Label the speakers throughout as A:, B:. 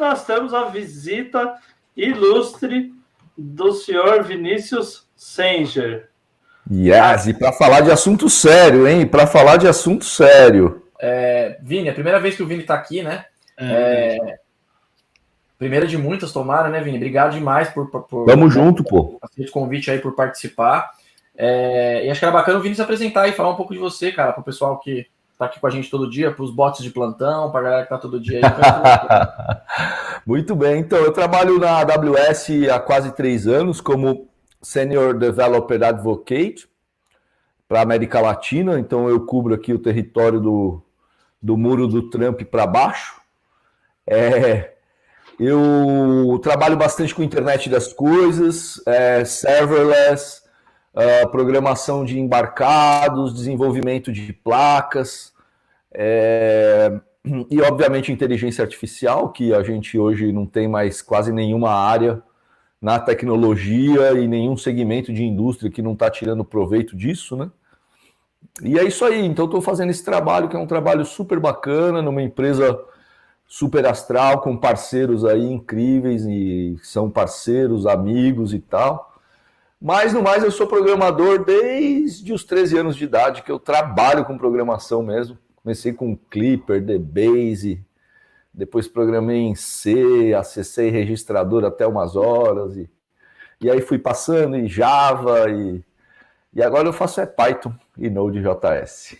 A: nós temos a visita ilustre do senhor Vinícius Senger.
B: Yes, e para falar de assunto sério, hein? Para falar de assunto sério.
C: Vini, é a primeira vez que o Vini está aqui, né? Primeira de muitas, tomara, né, Vini? Obrigado demais por
B: Tamo junto, pô.
C: Aceito o convite aí por participar. E acho que era bacana o Vini se apresentar e falar um pouco de você, cara, para o pessoal que tá aqui com a gente todo dia, para os bots de plantão, para a galera que tá todo dia aí.
B: Muito bem, então eu trabalho na AWS há quase 3 anos como Senior Developer Advocate para a América Latina, então eu cubro aqui o território do muro do Trump para baixo. Eu trabalho bastante com internet das coisas, serverless, programação de embarcados, desenvolvimento de placas, e obviamente inteligência artificial, que a gente hoje não tem mais quase nenhuma área na tecnologia e nenhum segmento de indústria que não está tirando proveito disso, né? E é isso aí, então estou fazendo esse trabalho, que é um trabalho super bacana, numa empresa super astral, com parceiros aí incríveis, e são parceiros, amigos e tal. Mas no mais eu sou programador desde os 13 anos de idade, que eu trabalho com programação mesmo. Comecei com Clipper, DBase, depois programei em C, acessei registrador até umas horas, e aí fui passando em Java, e agora eu faço Python e Node.js.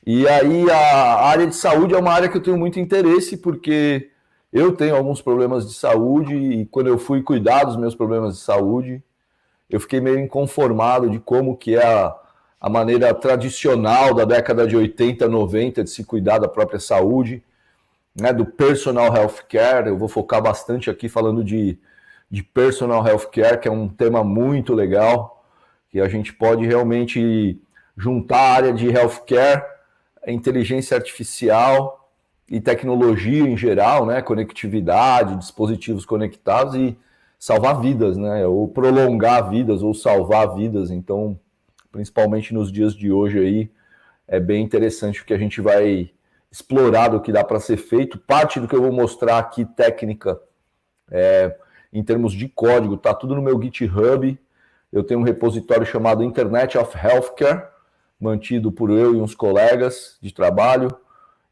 B: E aí a área de saúde é uma área que eu tenho muito interesse, porque eu tenho alguns problemas de saúde, e quando eu fui cuidar dos meus problemas de saúde, eu fiquei meio inconformado de como que é a maneira tradicional da década de 80, 90 de se cuidar da própria saúde, né, do personal healthcare. Eu vou focar bastante aqui falando de personal healthcare, que é um tema muito legal, que a gente pode realmente juntar a área de healthcare, inteligência artificial e tecnologia em geral, né, conectividade, dispositivos conectados, e salvar vidas, né, ou prolongar vidas, ou salvar vidas. Então, principalmente nos dias de hoje aí, é bem interessante o que a gente vai explorar do que dá para ser feito. Parte do que eu vou mostrar aqui, técnica, em termos de código, tá tudo no meu GitHub. Eu tenho um repositório chamado Internet of Healthcare, mantido por eu e uns colegas de trabalho,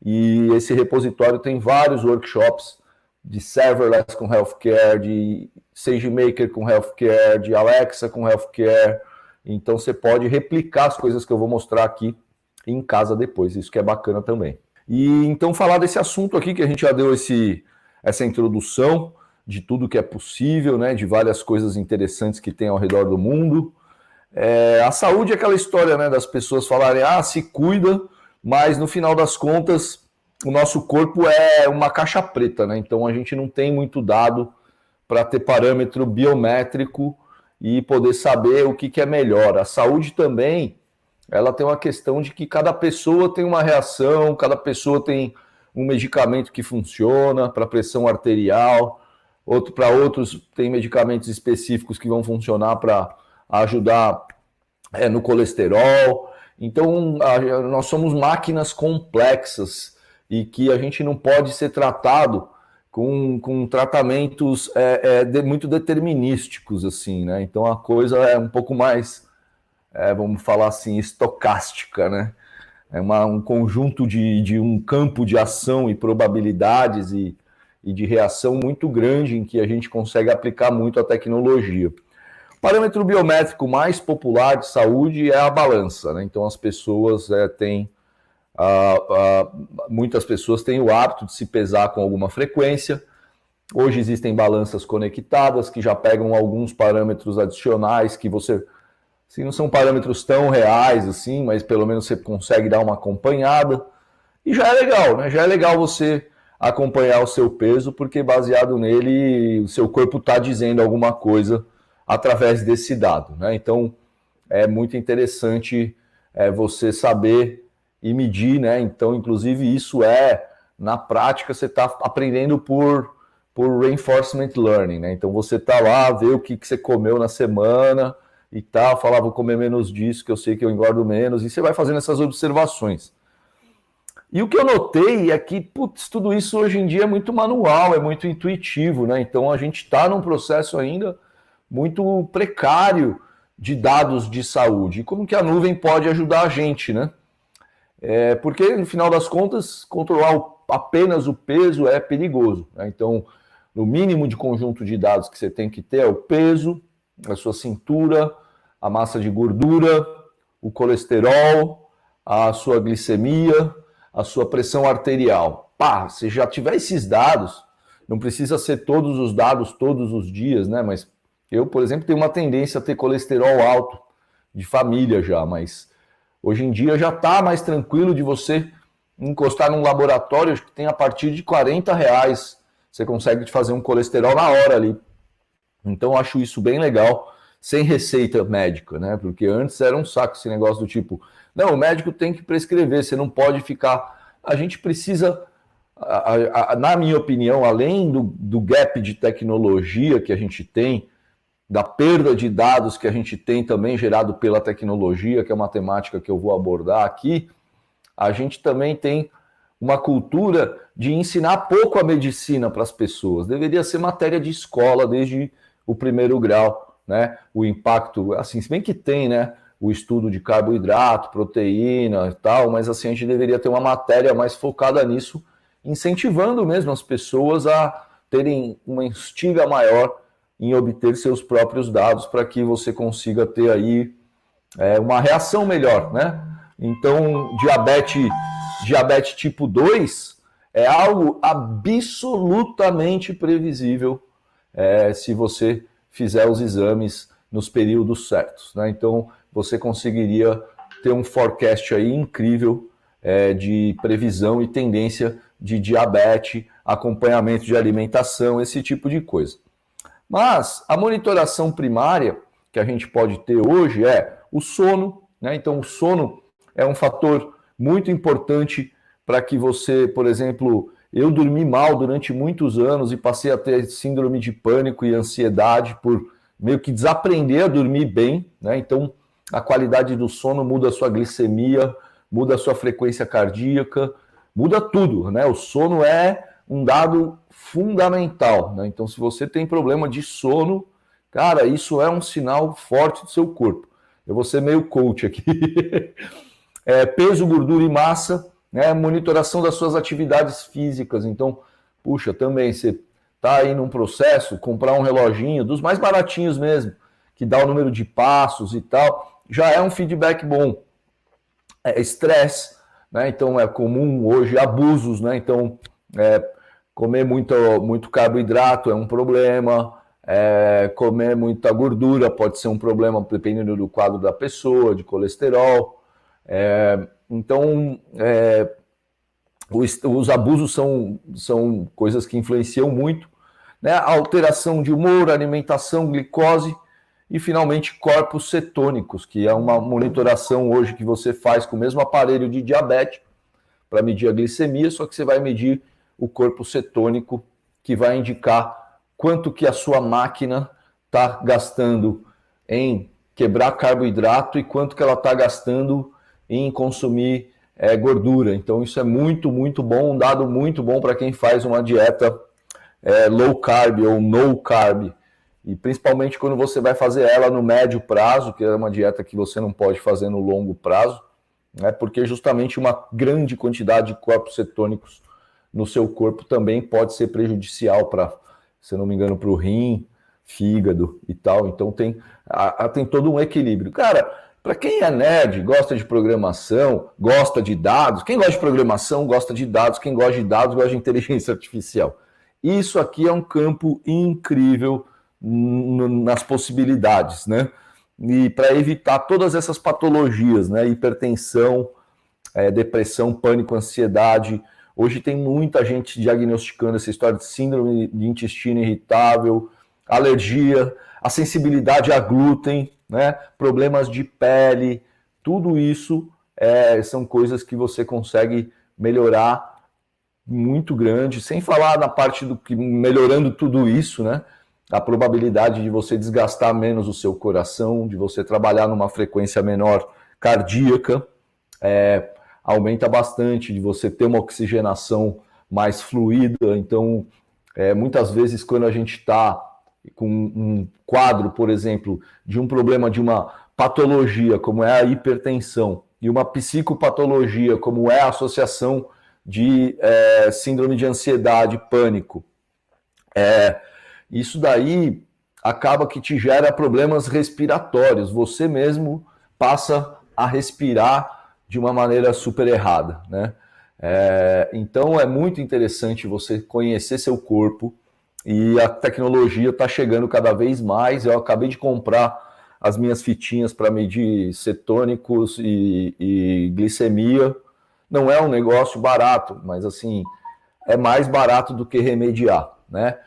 B: e esse repositório tem vários workshops de serverless com healthcare, de SageMaker com healthcare, de Alexa com healthcare. Então você pode replicar as coisas que eu vou mostrar aqui em casa depois, isso que é bacana também. E então falar desse assunto aqui, que a gente já deu essa introdução de tudo que é possível, né, de várias coisas interessantes que tem ao redor do mundo. A saúde é aquela história, né, das pessoas falarem, se cuida, mas no final das contas o nosso corpo é uma caixa preta, né? Então a gente não tem muito dado para ter parâmetro biométrico e poder saber o que é melhor. A saúde também, ela tem uma questão de que cada pessoa tem uma reação, cada pessoa tem um medicamento que funciona para pressão arterial, para outros tem medicamentos específicos que vão funcionar para ajudar no colesterol. Então, nós somos máquinas complexas e que a gente não pode ser tratado com tratamentos muito determinísticos, assim, né? Então, a coisa é um pouco mais, vamos falar assim, estocástica, né? É um conjunto de um campo de ação e probabilidades e de reação muito grande, em que a gente consegue aplicar muito a tecnologia. O parâmetro biométrico mais popular de saúde é a balança, né? Então as pessoas muitas pessoas têm o hábito de se pesar com alguma frequência. Hoje existem balanças conectadas que já pegam alguns parâmetros adicionais que você, assim, não são parâmetros tão reais assim, mas pelo menos você consegue dar uma acompanhada. E já é legal, né? Já é legal você acompanhar o seu peso, porque baseado nele o seu corpo está dizendo alguma coisa através desse dado, né? Então é muito interessante você saber e medir, né? Então, inclusive, isso na prática, você está aprendendo por reinforcement learning, né? Então você está lá, vê o que você comeu na semana e tal, fala, vou comer menos disso, que eu sei que eu engordo menos, e você vai fazendo essas observações. E o que eu notei é que, putz, tudo isso hoje em dia é muito manual, é muito intuitivo, né? Então a gente está num processo ainda muito precário de dados de saúde. E como que a nuvem pode ajudar a gente, né? Porque, no final das contas, controlar apenas o peso é perigoso, né? Então, no mínimo de conjunto de dados que você tem que ter é o peso, a sua cintura, a massa de gordura, o colesterol, a sua glicemia, a sua pressão arterial. Pá, se já tiver esses dados, não precisa ser todos os dados todos os dias, né? Mas eu, por exemplo, tenho uma tendência a ter colesterol alto de família já, mas hoje em dia já está mais tranquilo de você encostar num laboratório que tem a partir de R$40. Você consegue fazer um colesterol na hora ali. Então eu acho isso bem legal, sem receita médica, né? Porque antes era um saco esse negócio do tipo, não, o médico tem que prescrever, você não pode ficar... A gente precisa, na minha opinião, além do gap de tecnologia que a gente tem, da perda de dados que a gente tem também gerado pela tecnologia, que é uma temática que eu vou abordar aqui, a gente também tem uma cultura de ensinar pouco a medicina para as pessoas. Deveria ser matéria de escola desde o primeiro grau, né? O impacto, assim, se bem que tem, né? O estudo de carboidrato, proteína e tal, mas assim, a gente deveria ter uma matéria mais focada nisso, incentivando mesmo as pessoas a terem uma instiga maior em obter seus próprios dados para que você consiga ter aí uma reação melhor, né? Então, diabetes tipo 2 é algo absolutamente previsível se você fizer os exames nos períodos certos, né? Então, você conseguiria ter um forecast aí incrível de previsão e tendência de diabetes, acompanhamento de alimentação, esse tipo de coisa. Mas a monitoração primária que a gente pode ter hoje é o sono, né? Então, o sono é um fator muito importante para que você, por exemplo, eu dormi mal durante muitos anos e passei a ter síndrome de pânico e ansiedade por meio que desaprender a dormir bem, né? Então, a qualidade do sono muda a sua glicemia, muda a sua frequência cardíaca, muda tudo, né? O sono é um dado fundamental, né? Então, se você tem problema de sono, cara, isso é um sinal forte do seu corpo. Eu vou ser meio coach aqui. Peso, gordura e massa, né? Monitoração das suas atividades físicas. Então, puxa, também você tá aí num processo, comprar um reloginho, dos mais baratinhos mesmo, que dá o número de passos e tal, já é um feedback bom. Estresse, né? Então é comum hoje abusos, né? Então, comer muito carboidrato é um problema, comer muita gordura pode ser um problema, dependendo do quadro da pessoa, de colesterol. Então, os abusos são coisas que influenciam muito, né? A alteração de humor, alimentação, glicose e, finalmente, corpos cetônicos, que é uma monitoração hoje que você faz com o mesmo aparelho de diabetes para medir a glicemia, só que você vai medir o corpo cetônico, que vai indicar quanto que a sua máquina está gastando em quebrar carboidrato e quanto que ela está gastando em consumir gordura. Então isso é muito, muito bom, um dado muito bom para quem faz uma dieta low carb ou no carb. E principalmente quando você vai fazer ela no médio prazo, que é uma dieta que você não pode fazer no longo prazo, né? Porque justamente uma grande quantidade de corpos cetônicos no seu corpo também pode ser prejudicial para, se eu não me engano, para o rim, fígado e tal. Então tem todo um equilíbrio. Cara, para quem é nerd, gosta de programação, gosta de dados, quem gosta de programação gosta de dados, quem gosta de dados gosta de inteligência artificial. Isso aqui é um campo incrível nas possibilidades, né? E para evitar todas essas patologias, né? Hipertensão, depressão, pânico, ansiedade. Hoje tem muita gente diagnosticando essa história de síndrome de intestino irritável, alergia, a sensibilidade a glúten, né? Problemas de pele, tudo isso são coisas que você consegue melhorar muito grande, sem falar na parte do que melhorando tudo isso, né? A probabilidade de você desgastar menos o seu coração, de você trabalhar numa frequência menor cardíaca, aumenta bastante, de você ter uma oxigenação mais fluida. Então, muitas vezes, quando a gente está com um quadro, por exemplo, de um problema de uma patologia, como é a hipertensão, e uma psicopatologia, como é a associação de síndrome de ansiedade, pânico, isso daí acaba que te gera problemas respiratórios. Você mesmo passa a respirar de uma maneira super errada, né? Então é muito interessante você conhecer seu corpo, e a tecnologia está chegando cada vez mais. Eu acabei de comprar as minhas fitinhas para medir cetônicos e glicemia. Não é um negócio barato, mas assim, é mais barato do que remediar, né?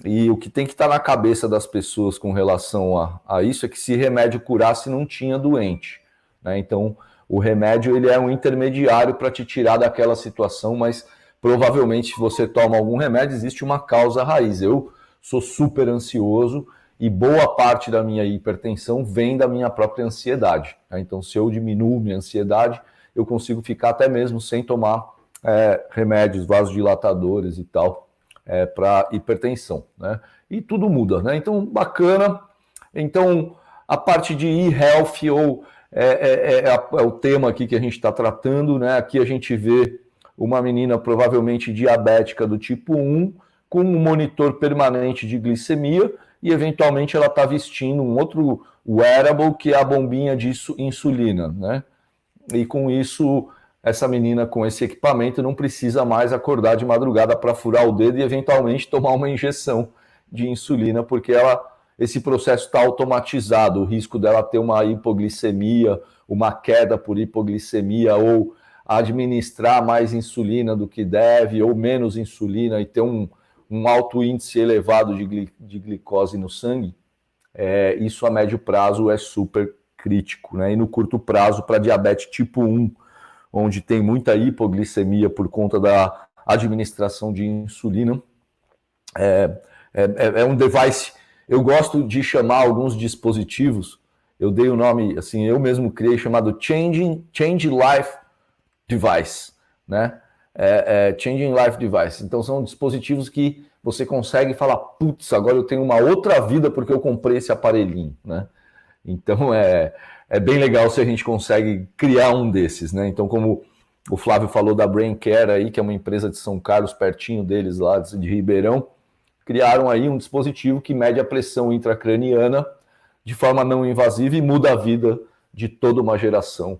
B: E o que tem que estar na cabeça das pessoas com relação a isso é que se remédio curasse, não tinha doente, né? Então, o remédio ele é um intermediário para te tirar daquela situação, mas provavelmente se você toma algum remédio, existe uma causa raiz. Eu sou super ansioso e boa parte da minha hipertensão vem da minha própria ansiedade, né? Então, se eu diminuo minha ansiedade, eu consigo ficar até mesmo sem tomar remédios, vasodilatadores e tal, para hipertensão, né? E tudo muda, né? Então, bacana. Então, a parte de e-health é o tema aqui que a gente está tratando, né? Aqui a gente vê uma menina provavelmente diabética do tipo 1, com um monitor permanente de glicemia, e eventualmente ela está vestindo um outro wearable, que é a bombinha de insulina, né? E com isso, essa menina com esse equipamento não precisa mais acordar de madrugada para furar o dedo e eventualmente tomar uma injeção de insulina, porque esse processo está automatizado. O risco dela ter uma hipoglicemia, uma queda por hipoglicemia, ou administrar mais insulina do que deve, ou menos insulina, e ter um alto índice elevado de glicose no sangue, isso a médio prazo é super crítico, né? E no curto prazo, para diabetes tipo 1, onde tem muita hipoglicemia por conta da administração de insulina, é um device. Eu gosto de chamar alguns dispositivos, eu dei o nome, assim, eu mesmo criei, chamado Change Life Device, né? Changing Life Device. Então são dispositivos que você consegue falar, putz, agora eu tenho uma outra vida porque eu comprei esse aparelhinho, né? Então é bem legal se a gente consegue criar um desses, né? Então, como o Flávio falou da Brain Care aí, que é uma empresa de São Carlos, pertinho deles lá de Ribeirão, criaram aí um dispositivo que mede a pressão intracraniana de forma não invasiva e muda a vida de toda uma geração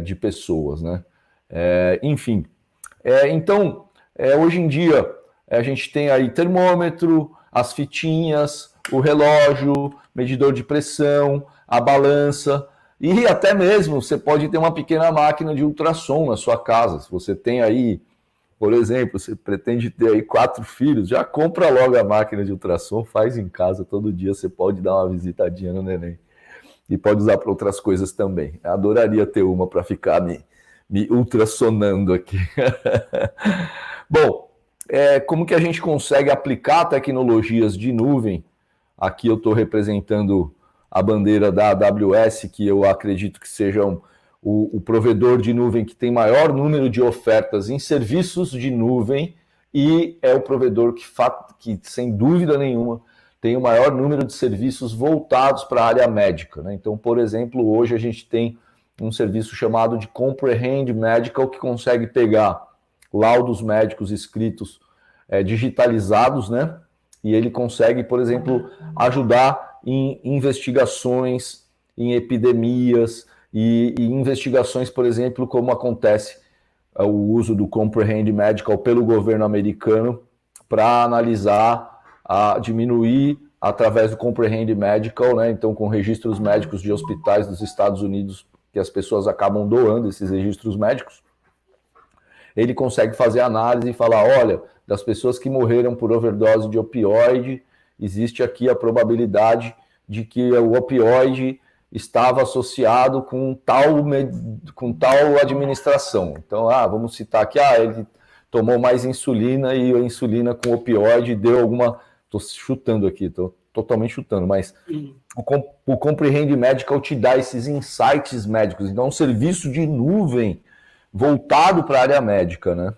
B: de pessoas, né? Enfim, então, hoje em dia, a gente tem aí termômetro, as fitinhas, o relógio, medidor de pressão, a balança, e até mesmo você pode ter uma pequena máquina de ultrassom na sua casa. Se você tem aí, por exemplo, você pretende ter aí 4 filhos, já compra logo a máquina de ultrassom, faz em casa todo dia, você pode dar uma visitadinha no neném. E pode usar para outras coisas também. Eu adoraria ter uma para ficar me ultrassonando aqui. Bom, como que a gente consegue aplicar tecnologias de nuvem? Aqui eu estou representando a bandeira da AWS, que eu acredito que seja o provedor de nuvem que tem maior número de ofertas em serviços de nuvem, e é o provedor que sem dúvida nenhuma, tem o maior número de serviços voltados para a área médica, né? Então, por exemplo, hoje a gente tem um serviço chamado de Comprehend Medical, que consegue pegar laudos médicos escritos digitalizados, né? E ele consegue, por exemplo, ajudar em investigações, em epidemias e investigações, por exemplo, como acontece o uso do Comprehend Medical pelo governo americano para analisar, diminuir através do Comprehend Medical, né? Então, com registros médicos de hospitais dos Estados Unidos, que as pessoas acabam doando esses registros médicos, ele consegue fazer análise e falar, olha, das pessoas que morreram por overdose de opioide, existe aqui a probabilidade de que o opioide estava associado com tal administração. Então, vamos citar aqui, ele tomou mais insulina e a insulina com opioide deu alguma... Estou chutando aqui, estou totalmente chutando, mas o Comprehend Medical te dá esses insights médicos. Então, é um serviço de nuvem voltado para a área médica, né?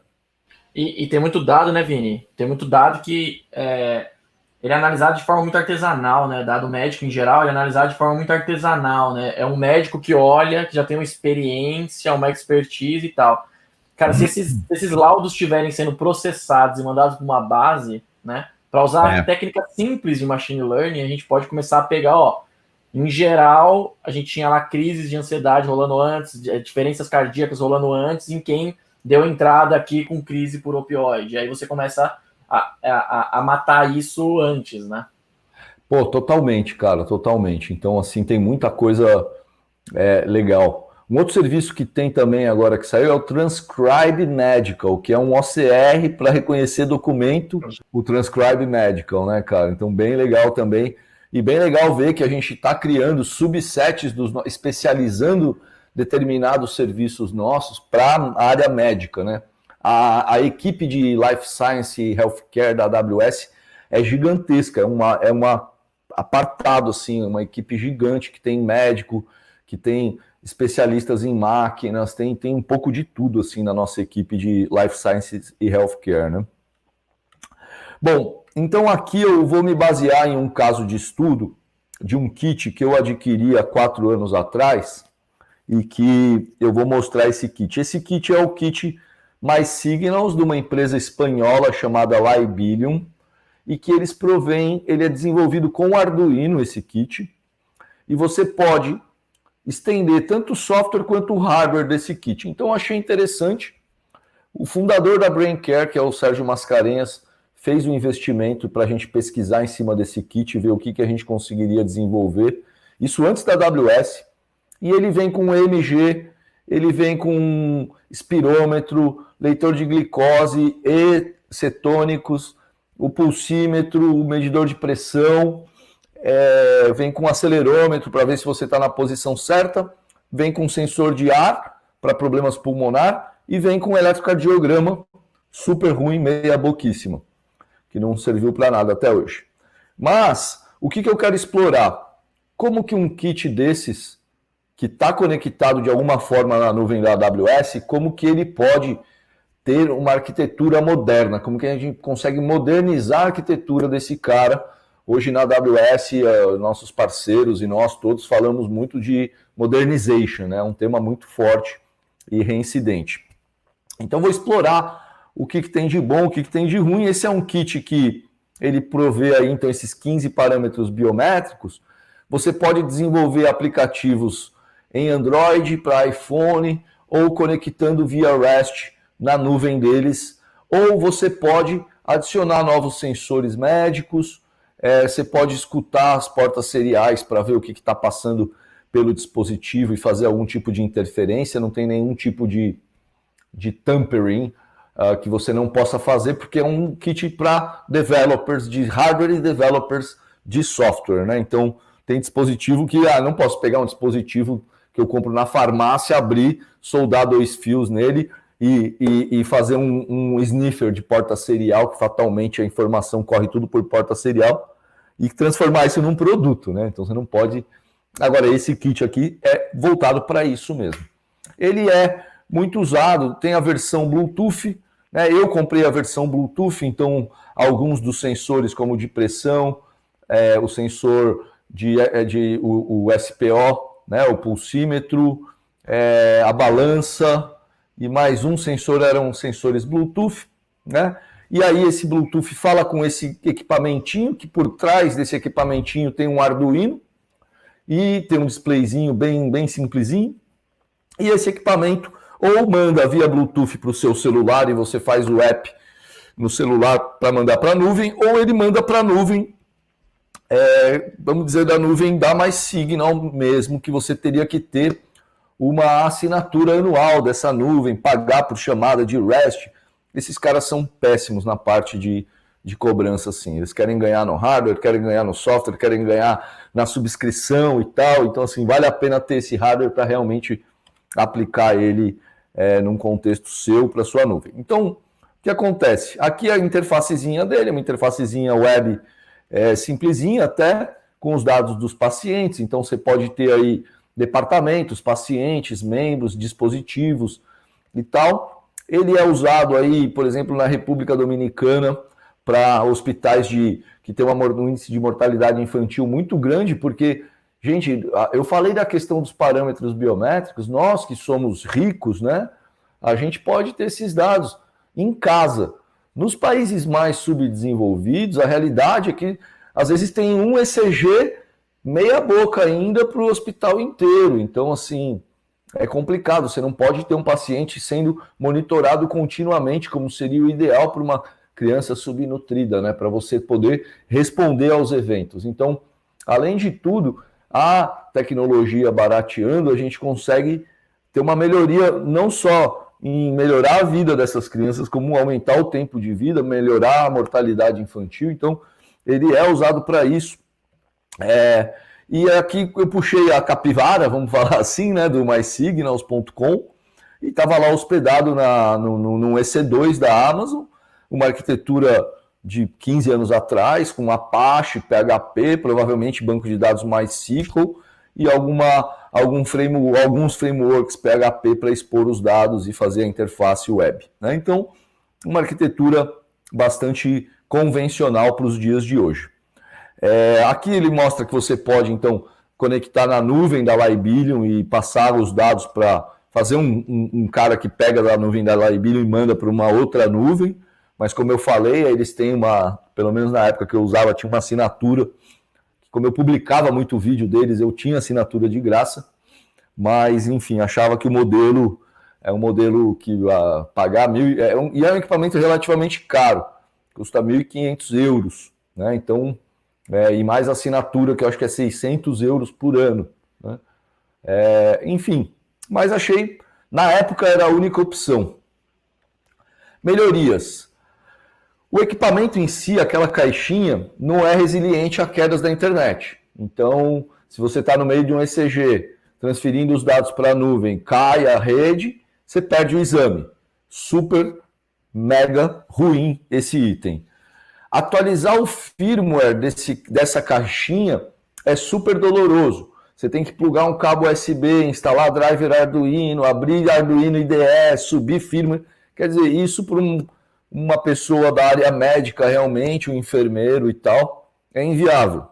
C: E tem muito dado, né, Vini? Tem muito dado que ele é analisado de forma muito artesanal, né? Dado médico em geral, ele é analisado de forma muito artesanal, né? É um médico que olha, que já tem uma experiência, uma expertise e tal. Cara, se esses laudos estiverem sendo processados e mandados para uma base, né? Para usar técnicas simples de machine learning, a gente pode começar a pegar, ó. Em geral, a gente tinha lá crises de ansiedade rolando antes, diferenças cardíacas rolando antes, em quem deu entrada aqui com crise por opioide. Aí você começa a matar isso antes, né?
B: Pô, totalmente, cara, totalmente. Então, assim, tem muita coisa legal. Um outro serviço que tem também agora que saiu é o Transcribe Medical, que é um OCR para reconhecer documento, o Transcribe Medical, né, cara? Então, bem legal também. E bem legal ver que a gente está criando subsets, especializando determinados serviços nossos para a área médica, né? A equipe de Life Science e Healthcare da AWS é gigantesca, é uma apartado, assim, uma equipe gigante que tem médico, que tem especialistas em máquinas, tem um pouco de tudo, assim, na nossa equipe de Life Sciences e Healthcare, né? Bom, então aqui eu vou me basear em um caso de estudo de um kit que eu adquiri há 4 anos atrás e que eu vou mostrar esse kit. Esse kit é o kit MySignals de uma empresa espanhola chamada Libilium e que eles provêm, ele é desenvolvido com Arduino, esse kit, e você pode estender tanto o software quanto o hardware desse kit. Então eu achei interessante. O fundador da BrainCare, que é o Sérgio Mascarenhas, fez um investimento para a gente pesquisar em cima desse kit e ver o que a gente conseguiria desenvolver. Isso antes da AWS. E ele vem com EMG, ele vem com espirômetro, leitor de glicose e cetônicos, o pulsímetro, o medidor de pressão, vem com acelerômetro para ver se você está na posição certa, vem com sensor de ar para problemas pulmonar e vem com eletrocardiograma super ruim, meia boquíssima, que não serviu para nada até hoje. Mas o que eu quero explorar? Como que um kit desses, que está conectado de alguma forma na nuvem da AWS, como que ele pode ter uma arquitetura moderna, como que a gente consegue modernizar a arquitetura desse cara. Hoje na AWS, nossos parceiros e nós todos falamos muito de modernization, né? Um tema muito forte e reincidente. Então vou explorar o que tem de bom, o que tem de ruim. Esse é um kit que ele provê aí, então, esses 15 parâmetros biométricos. Você pode desenvolver aplicativos em Android para iPhone ou conectando via REST na nuvem deles, ou você pode adicionar novos sensores médicos, você pode escutar as portas seriais para ver o que está passando pelo dispositivo e fazer algum tipo de interferência, não tem nenhum tipo de tampering que você não possa fazer, porque é um kit para developers de hardware e developers de software, né? Então, tem dispositivo que, não posso pegar um dispositivo que eu compro na farmácia, abrir, soldar 2 fios nele e fazer um sniffer de porta serial, que fatalmente a informação corre tudo por porta serial, e transformar isso num produto, né? Então você não pode... Agora, esse kit aqui é voltado para isso mesmo. Ele é muito usado, tem a versão Bluetooth, né? Eu comprei a versão Bluetooth, então alguns dos sensores, como o de pressão, o sensor o SPO, né? O pulsímetro, a balança e mais um sensor eram sensores Bluetooth, né? E aí esse Bluetooth fala com esse equipamentinho, que por trás desse equipamentinho tem um Arduino e tem um displayzinho bem simplesinho. E esse equipamento ou manda via Bluetooth para o seu celular e você faz o app no celular para mandar para a nuvem, ou ele manda para a nuvem, vamos dizer, da nuvem da MySignal mesmo, que você teria que ter uma assinatura anual dessa nuvem, pagar por chamada de REST. Esses caras são péssimos na parte de cobrança, assim. Eles querem ganhar no hardware, querem ganhar no software, querem ganhar na subscrição e tal. Então, assim, vale a pena ter esse hardware para realmente aplicar ele num contexto seu para sua nuvem. Então, o que acontece? Aqui a interfacezinha dele, uma interfacezinha web simplesinha até, com os dados dos pacientes. Então, você pode ter aí departamentos, pacientes, membros, dispositivos, e tal. Ele é usado aí, por exemplo, na República Dominicana, para hospitais que tem um índice de mortalidade infantil muito grande, porque, gente, eu falei da questão dos parâmetros biométricos, nós que somos ricos, né, a gente pode ter esses dados em casa. Nos países mais subdesenvolvidos, a realidade é que, às vezes, tem um ECG meia boca ainda para o hospital inteiro. Então, assim, é complicado. Você não pode ter um paciente sendo monitorado continuamente, como seria o ideal para uma criança subnutrida, né? Para você poder responder aos eventos. Então, além de tudo, a tecnologia barateando, a gente consegue ter uma melhoria não só em melhorar a vida dessas crianças, como aumentar o tempo de vida, melhorar a mortalidade infantil. Então, ele é usado para isso. E aqui eu puxei a capivara, vamos falar assim, né, do mysignals.com, e estava lá hospedado no EC2 da Amazon, uma arquitetura de 15 anos atrás, com Apache, PHP, provavelmente banco de dados MySQL, e alguns frameworks PHP para expor os dados e fazer a interface web, né? Então, uma arquitetura bastante convencional para os dias de hoje. Aqui ele mostra que você pode, então, conectar na nuvem da Libilium e passar os dados para fazer um cara que pega da nuvem da Libilium e manda para uma outra nuvem, mas como eu falei, eles têm pelo menos na época que eu usava, tinha uma assinatura. Como eu publicava muito vídeo deles, eu tinha assinatura de graça, mas, enfim, achava que o modelo é um modelo que pagar e é um equipamento relativamente caro, custa 1.500 euros, né? Então, e mais assinatura, que eu acho que é 600 euros por ano, né? Enfim, mas achei, na época era a única opção. Melhorias. O equipamento em si, aquela caixinha, não é resiliente a quedas da internet. Então, se você está no meio de um ECG, transferindo os dados para a nuvem, cai a rede, você perde o exame. Super, mega ruim esse item. Atualizar o firmware dessa caixinha é super doloroso. Você tem que plugar um cabo USB, instalar driver Arduino, abrir Arduino IDE, subir firmware. Quer dizer, isso para uma pessoa da área médica realmente, um enfermeiro e tal, é inviável.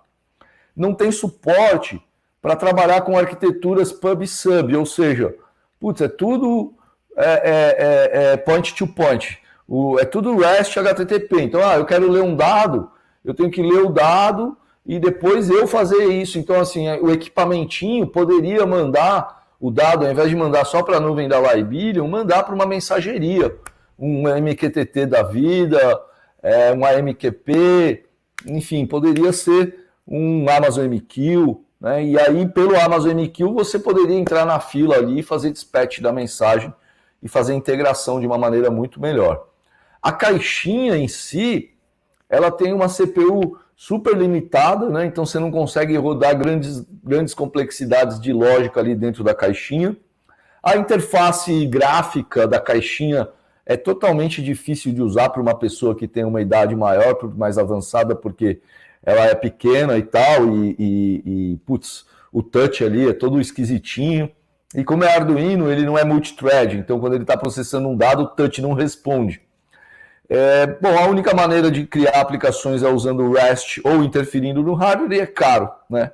B: Não tem suporte para trabalhar com arquiteturas pub-sub, ou seja, é tudo point to point, é tudo REST HTTP. Então, eu quero ler um dado, eu tenho que ler o dado e depois eu fazer isso. Então, assim, o equipamentinho poderia mandar o dado, ao invés de mandar só para a nuvem da Libilium, mandar para uma mensageria, um MQTT da vida, um AMQP, enfim, poderia ser um Amazon MQ, né? E aí, pelo Amazon MQ, você poderia entrar na fila ali e fazer dispatch da mensagem e fazer a integração de uma maneira muito melhor. A caixinha em si, ela tem uma CPU super limitada, né? Então você não consegue rodar grandes complexidades de lógica ali dentro da caixinha. A interface gráfica da caixinha é totalmente difícil de usar para uma pessoa que tem uma idade maior, mais avançada, porque ela é pequena e tal, o touch ali é todo esquisitinho. E como é Arduino, ele não é multithread, então quando ele está processando um dado, o touch não responde. A única maneira de criar aplicações é usando REST ou interferindo no hardware, e é caro, né?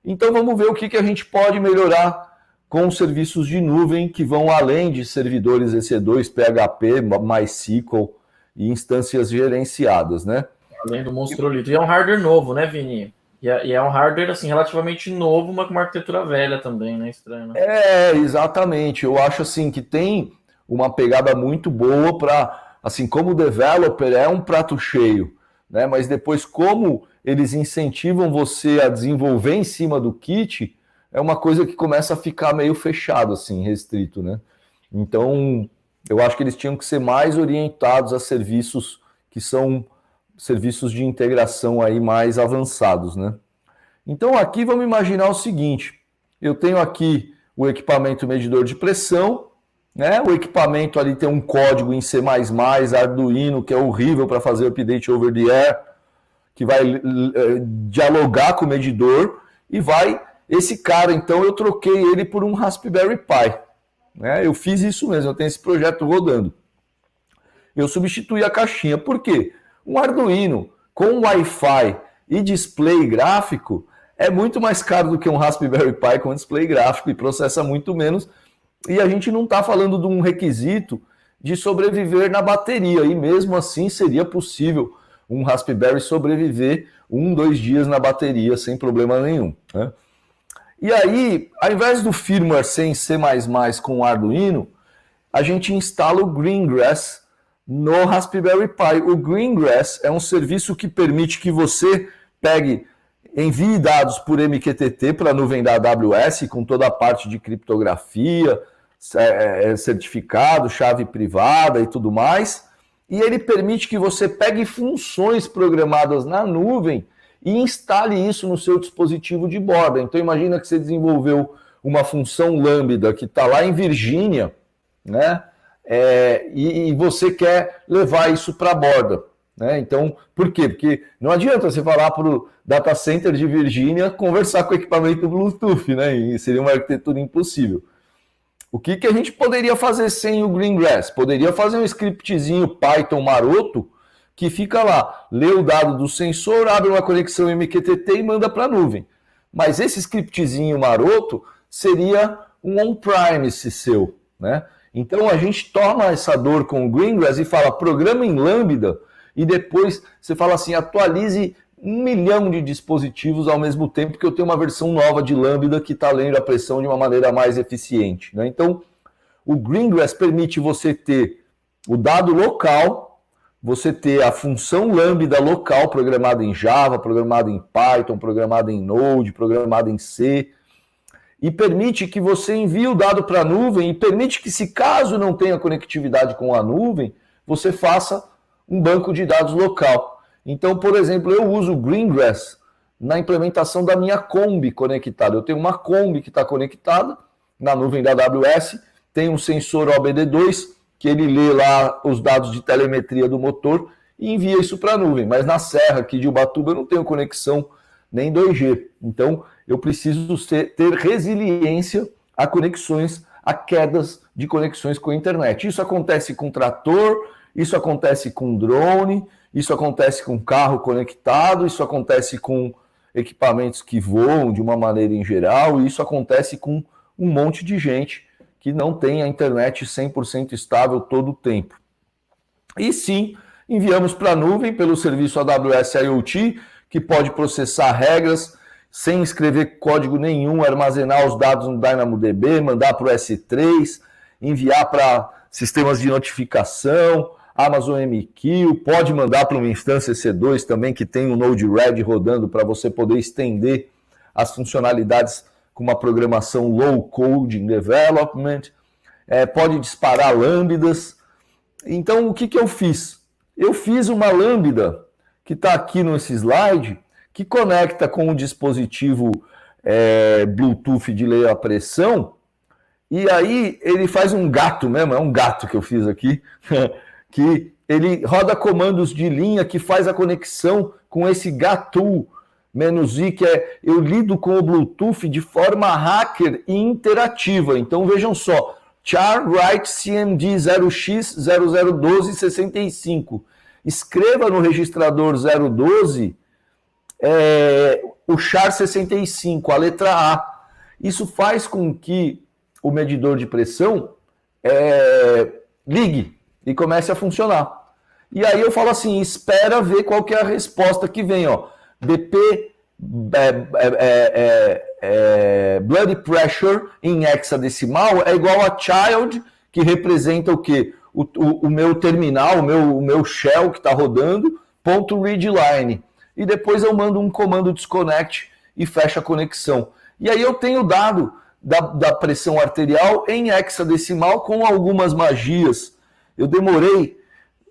B: Então vamos ver o que a gente pode melhorar com serviços de nuvem que vão além de servidores EC2, PHP, MySQL e instâncias gerenciadas, né?
C: Além do monstrolito. E é um hardware novo, né, Vini? E é um hardware, assim, relativamente novo, mas com uma arquitetura velha também, né? Estranho, né?
B: Exatamente. Eu acho, assim, que tem uma pegada muito boa para, assim, como developer é um prato cheio, né? Mas depois, como eles incentivam você a desenvolver em cima do kit, é uma coisa que começa a ficar meio fechado, assim, restrito, né? Então, eu acho que eles tinham que ser mais orientados a serviços que são serviços de integração aí mais avançados, né? Então, aqui vamos imaginar o seguinte, eu tenho aqui o equipamento medidor de pressão, né? O equipamento ali tem um código em C++, Arduino, que é horrível para fazer update over the air, que vai dialogar com o medidor e vai... Esse cara, então, eu troquei ele por um Raspberry Pi. né? Eu fiz isso mesmo, eu tenho esse projeto rodando. Eu substituí a caixinha. Por quê? Um Arduino com Wi-Fi e display gráfico é muito mais caro do que um Raspberry Pi com display gráfico e processa muito menos. E a gente não está falando de um requisito de sobreviver na bateria. E mesmo assim seria possível um Raspberry sobreviver 1-2 dias na bateria sem problema nenhum, né? E aí, ao invés do firmware ser em C++ com o Arduino, a gente instala o Greengrass no Raspberry Pi. O Greengrass é um serviço que permite que você envie dados por MQTT para a nuvem da AWS, com toda a parte de criptografia, certificado, chave privada e tudo mais. E ele permite que você pegue funções programadas na nuvem e instale isso no seu dispositivo de borda. Então imagina que você desenvolveu uma função lambda que está lá em Virgínia, né? E você quer levar isso para a borda, né? Então, por quê? Porque não adianta você falar para o data center de Virgínia conversar com o equipamento Bluetooth, né? E seria uma arquitetura impossível. O que a gente poderia fazer sem o Greengrass? Poderia fazer um scriptzinho Python maroto que fica lá, lê o dado do sensor, abre uma conexão MQTT e manda para a nuvem. Mas esse scriptzinho maroto seria um on-premise seu, né? Então a gente toma essa dor com o Greengrass e fala, programa em Lambda, e depois você fala assim, atualize 1 milhão de dispositivos ao mesmo tempo que eu tenho uma versão nova de Lambda que está lendo a pressão de uma maneira mais eficiente, né? Então o Greengrass permite você ter o dado local, você ter a função Lambda local programada em Java, programada em Python, programada em Node, programada em C, e permite que você envie o dado para a nuvem e permite que, se caso não tenha conectividade com a nuvem, você faça um banco de dados local. Então, por exemplo, eu uso o Greengrass na implementação da minha Kombi conectada. Eu tenho uma Kombi que está conectada na nuvem da AWS, tem um sensor OBD2, que ele lê lá os dados de telemetria do motor e envia isso para a nuvem. Mas na serra aqui de Ubatuba eu não tenho conexão nem 2G. Então eu preciso ter resiliência a conexões, a quedas de conexões com a internet. Isso acontece com trator, isso acontece com drone, isso acontece com carro conectado, isso acontece com equipamentos que voam de uma maneira em geral, e isso acontece com um monte de gente que não tem a internet 100% estável todo o tempo. E sim, enviamos para a nuvem pelo serviço AWS IoT, que pode processar regras sem escrever código nenhum, armazenar os dados no DynamoDB, mandar para o S3, enviar para sistemas de notificação, Amazon MQ, pode mandar para uma instância EC2 também, que tem um Node-RED rodando para você poder estender as funcionalidades com uma programação low-code in development, pode disparar lambdas. Então, o que eu fiz? Eu fiz uma lambda, que está aqui nesse slide, que conecta com o dispositivo Bluetooth de ler a pressão, e aí ele faz um gato mesmo, é um gato que eu fiz aqui, que ele roda comandos de linha que faz a conexão com esse gato -i, que eu lido com o Bluetooth de forma hacker e interativa. Então vejam só, char write cmd 0x001265. Escreva no registrador 012 o char 65, a letra A. Isso faz com que o medidor de pressão ligue e comece a funcionar. E aí eu falo assim, espera ver qual que é a resposta que vem, ó. BP blood pressure em hexadecimal é igual a child, que representa o quê? O meu terminal, o meu shell que está rodando, ponto readline. E depois eu mando um comando disconnect e fecha a conexão. E aí eu tenho o dado da pressão arterial em hexadecimal com algumas magias. Eu demorei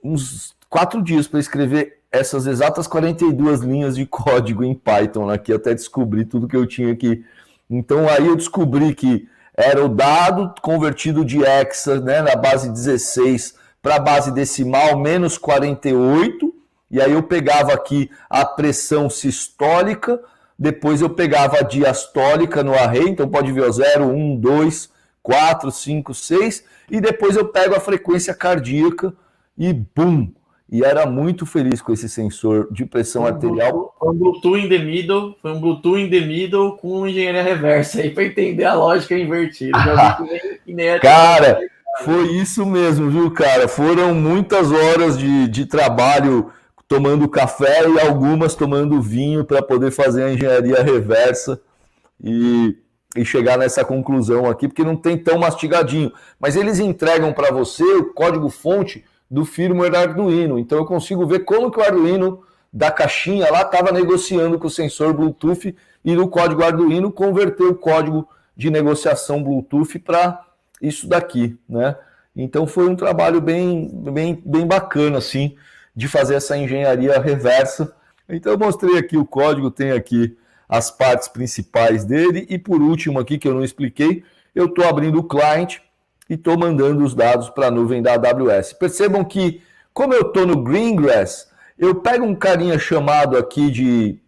B: uns 4 dias para escrever essas exatas 42 linhas de código em Python aqui, até descobrir tudo que eu tinha aqui. Então aí eu descobri que era o dado convertido de hexa, né, na base 16 para a base decimal, menos 48, e aí eu pegava aqui a pressão sistólica, depois eu pegava a diastólica no array, então pode ver o 0, 1, 2, 4, 5, 6, e depois eu pego a frequência cardíaca e bum! E era muito feliz com esse sensor de pressão arterial.
C: Foi um Bluetooth in the middle com engenharia reversa aí para entender a lógica invertida.
B: Cara, foi isso mesmo, viu, cara? Foram muitas horas de trabalho tomando café e algumas tomando vinho para poder fazer a engenharia reversa e chegar nessa conclusão aqui, porque não tem tão mastigadinho. Mas eles entregam para você o código-fonte do firmware Arduino. Então eu consigo ver como que o Arduino da caixinha lá estava negociando com o sensor Bluetooth e no código Arduino converter o código de negociação Bluetooth para isso daqui, né? Então foi um trabalho bem bacana, assim, de fazer essa engenharia reversa. Então eu mostrei aqui o código, tem aqui as partes principais dele, e por último aqui, que eu não expliquei, eu estou abrindo o client e estou mandando os dados para a nuvem da AWS. Percebam que, como eu estou no Greengrass, eu pego um carinha chamado aqui de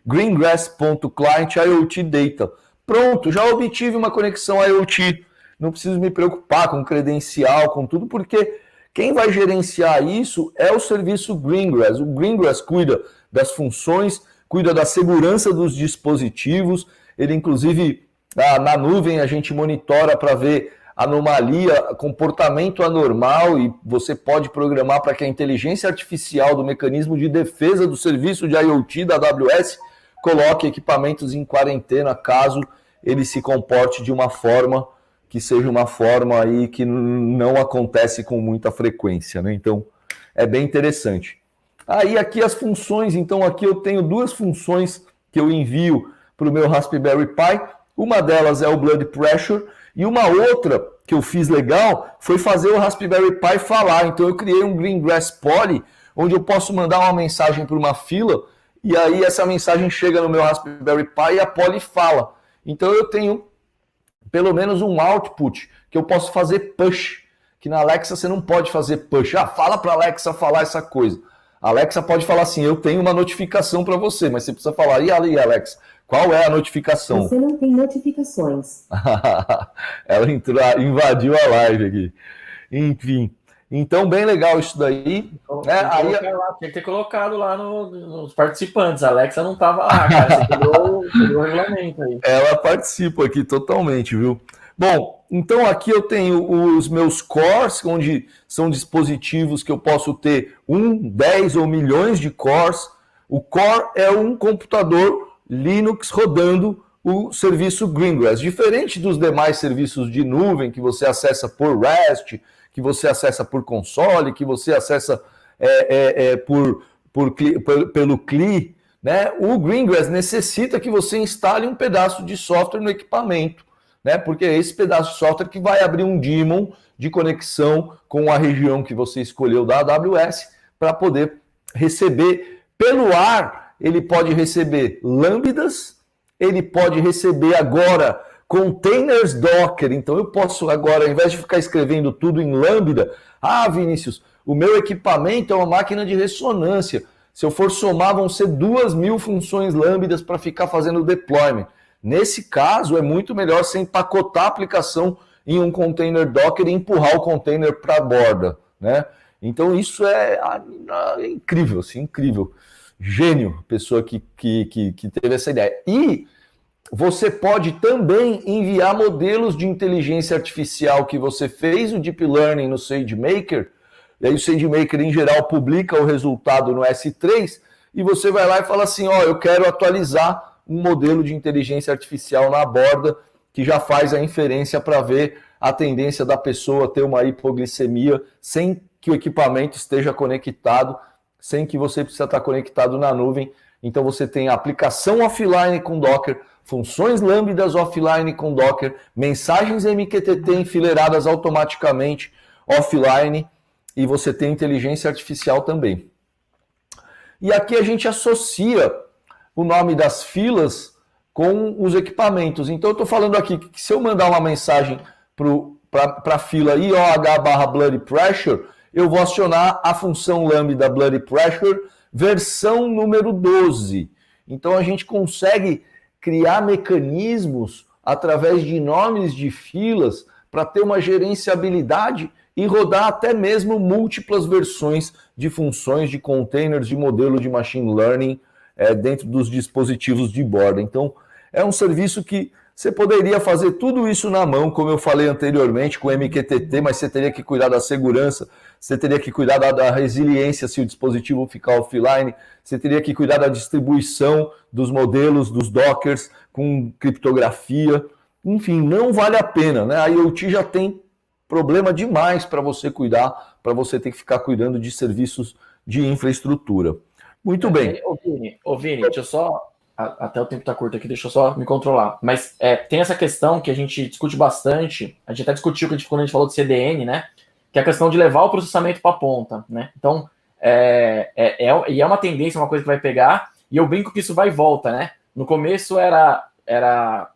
B: greengrass.client IoT Data. Pronto, já obtive uma conexão IoT. Não preciso me preocupar com credencial, com tudo, porque quem vai gerenciar isso é o serviço Greengrass. O Greengrass cuida das funções, cuida da segurança dos dispositivos. Ele, inclusive, na nuvem, a gente monitora para ver anomalia, comportamento anormal, e você pode programar para que a inteligência artificial do mecanismo de defesa do serviço de IoT da AWS coloque equipamentos em quarentena caso ele se comporte de uma forma que seja uma forma aí que não acontece com muita frequência, né? Então, é bem interessante. Aí aqui as funções, então aqui eu tenho duas funções que eu envio para o meu Raspberry Pi. Uma delas é o Blood Pressure, e uma outra que eu fiz legal foi fazer o Raspberry Pi falar. Então eu criei um Greengrass Poly, onde eu posso mandar uma mensagem para uma fila, e aí essa mensagem chega no meu Raspberry Pi e a Poly fala. Então eu tenho pelo menos um output que eu posso fazer push, que na Alexa você não pode fazer push. Fala para a Alexa falar essa coisa. A Alexa pode falar assim, eu tenho uma notificação para você, mas você precisa falar, e aí, Alexa, qual é a notificação?
D: Você não tem notificações.
B: Ela invadiu a live aqui. Enfim, então bem legal isso daí.
C: Tinha que ter colocado lá nos participantes. A Alexa não estava lá, cara. Você quebrou o regulamento aí.
B: Ela participa aqui totalmente, viu? Bom, então aqui eu tenho os meus cores, onde são dispositivos que eu posso ter 1, 10 ou milhões de cores. O core é um computador Linux rodando o serviço Greengrass. Diferente dos demais serviços de nuvem que você acessa por REST, que você acessa por console, que você acessa pelo CLI, né? O Greengrass necessita que você instale um pedaço de software no equipamento, né? Porque é esse pedaço de software que vai abrir um daemon de conexão com a região que você escolheu da AWS para poder receber pelo ar. Ele pode receber lambdas, ele pode receber agora containers Docker. Então eu posso agora, ao invés de ficar escrevendo tudo em lambda, Vinícius, o meu equipamento é uma máquina de ressonância. Se eu for somar, vão ser 2.000 funções lambdas para ficar fazendo deployment. Nesse caso, é muito melhor você empacotar a aplicação em um container Docker e empurrar o container para a borda, né? Então isso é incrível, assim, incrível. Gênio, pessoa que teve essa ideia. E você pode também enviar modelos de inteligência artificial que você fez o Deep Learning no SageMaker, e aí o SageMaker, em geral, publica o resultado no S3, e você vai lá e fala assim, eu quero atualizar um modelo de inteligência artificial na borda, que já faz a inferência para ver a tendência da pessoa ter uma hipoglicemia sem que o equipamento esteja conectado, sem que você precisa estar conectado na nuvem. Então você tem a aplicação offline com Docker, funções lambdas offline com Docker, mensagens MQTT enfileiradas automaticamente offline, e você tem inteligência artificial também. E aqui a gente associa o nome das filas com os equipamentos. Então eu estou falando aqui que se eu mandar uma mensagem para a fila IOH/Blood Pressure, eu vou acionar a função lambda Blood Pressure versão número 12. Então a gente consegue criar mecanismos através de nomes de filas para ter uma gerenciabilidade e rodar até mesmo múltiplas versões de funções de containers de modelo de machine learning dentro dos dispositivos de borda. Então, é um serviço que você poderia fazer tudo isso na mão, como eu falei anteriormente, com MQTT, mas você teria que cuidar da segurança, você teria que cuidar da resiliência se o dispositivo ficar offline, você teria que cuidar da distribuição dos modelos, dos dockers, com criptografia. Enfim, não vale a pena, né? A IoT já tem problema demais para você cuidar, para você ter que ficar cuidando de serviços de infraestrutura. Muito bem.
C: Ô Vini, deixa eu só... Até o tempo está curto aqui, deixa eu só me controlar. Mas tem essa questão que a gente discute bastante, a gente até discutiu quando a gente falou de CDN, né? Que é a questão de levar o processamento para a ponta, né? Então, é uma tendência, uma coisa que vai pegar, e eu brinco que isso vai e volta, né? No começo era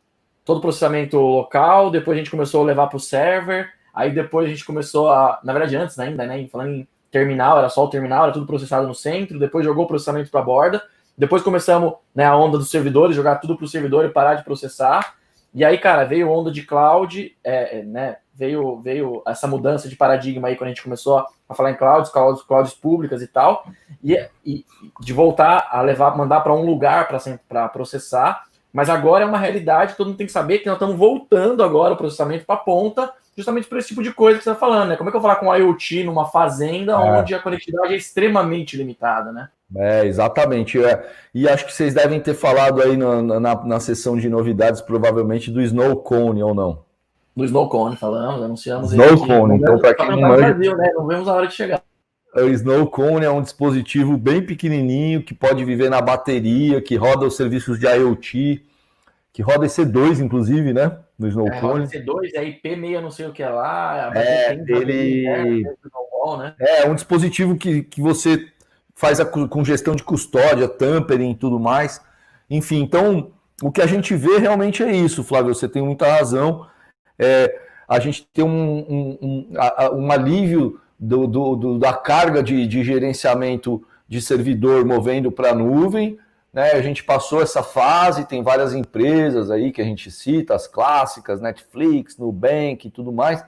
C: todo processamento local, depois a gente começou a levar para o server, aí depois a gente começou na verdade antes ainda, né? Falando em terminal, era só o terminal, era tudo processado no centro, depois jogou o processamento para a borda. Depois começamos, né, a onda dos servidores, jogar tudo para o servidor e parar de processar. E aí, cara, veio onda de cloud, né, veio essa mudança de paradigma aí quando a gente começou a falar em clouds públicas e tal, e de voltar a mandar para um lugar para processar. Mas agora é uma realidade, todo mundo tem que saber que nós estamos voltando agora o processamento para a ponta, justamente por esse tipo de coisa que você está falando, né? Como é que eu vou falar com um IoT numa fazenda onde a conectividade é extremamente limitada, né?
B: Exatamente. E acho que vocês devem ter falado aí na sessão de novidades, provavelmente, do Snow Cone, ou não?
C: Do Snow Cone, falamos, anunciamos.
B: Snow Cone, então, para quem não manja...
C: Brasil, né? Não vemos a hora de chegar.
B: O Snow Cone é um dispositivo bem pequenininho, que pode viver na bateria, que roda os serviços de IoT, que roda EC2, inclusive, né? No Snow Cone.
C: EC2, é IP6, não sei o que é lá.
B: Ele... É um dispositivo que você... faz com gestão de custódia, tampering e tudo mais. Enfim, então, o que a gente vê realmente é isso, Flávio, você tem muita razão. A gente tem um alívio da carga de gerenciamento de servidor movendo para a nuvem, né? A gente passou essa fase, tem várias empresas aí que a gente cita, as clássicas, Netflix, Nubank e tudo mais,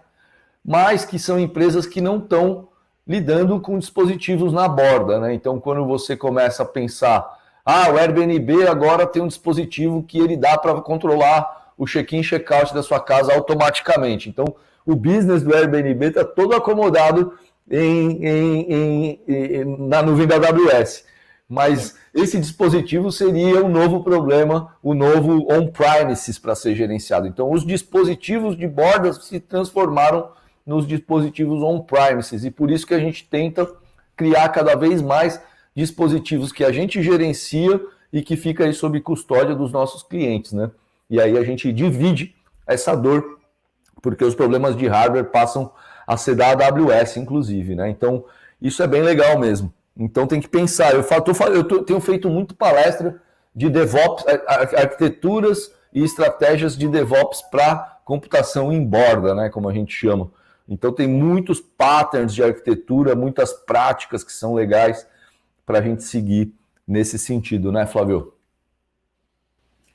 B: mas que são empresas que não estão lidando com dispositivos na borda, né? Então, quando você começa a pensar, o Airbnb agora tem um dispositivo que ele dá para controlar o check-in e check-out da sua casa automaticamente. Então, o business do Airbnb está todo acomodado na nuvem da AWS. Mas esse dispositivo seria um novo problema, o novo on-premises para ser gerenciado. Então, os dispositivos de borda se transformaram nos dispositivos on-premises, e por isso que a gente tenta criar cada vez mais dispositivos que a gente gerencia e que fica aí sob custódia dos nossos clientes, né? E aí a gente divide essa dor, porque os problemas de hardware passam a ser da AWS, inclusive, né? Então, isso é bem legal mesmo. Então tem que pensar, tenho feito muito palestra de DevOps, arquiteturas e estratégias de DevOps para computação em borda, né? Como a gente chama. Então tem muitos patterns de arquitetura, muitas práticas que são legais para a gente seguir nesse sentido, né, Flávio?